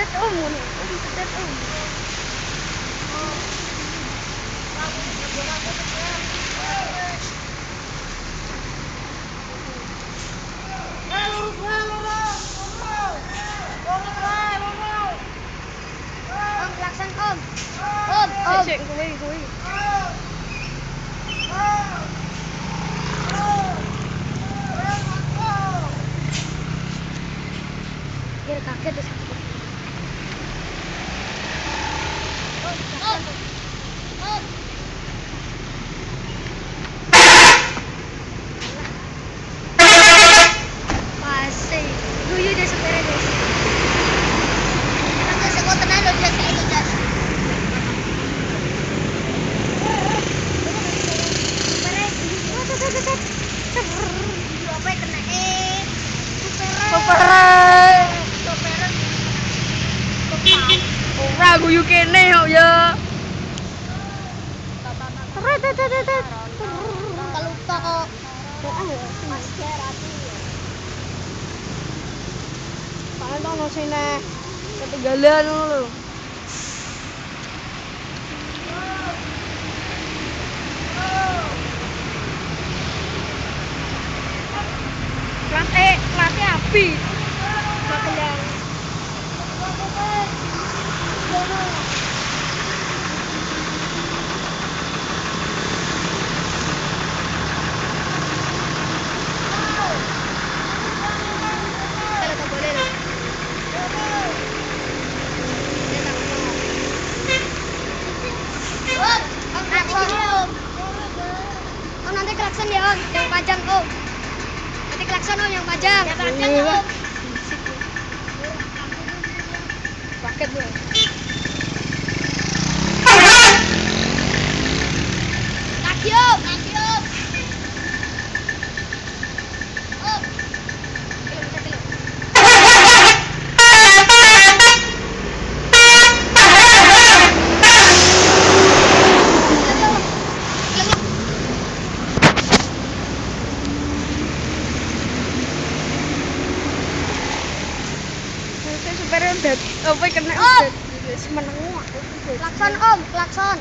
pedet ngono. Pedet klakson om. Sik kuwi. Kira kaget terus. Pasti. Guyu deh sepeda guys. Kita sekot tenan lo jas itu jas. Apa kena Superan. Ora guyu kene kok ya. Lupa kok. Masker ati. Paling ono sine ketinggalan ngono lho. Plate api. Makelang. Nanti klakson ya om, yang panjang om. Nanti klakson om yang panjang. Yang panjang om. Paket gue. Lagi om. Om. Supaya udah apa kena udah menengok. Klakson om, klakson.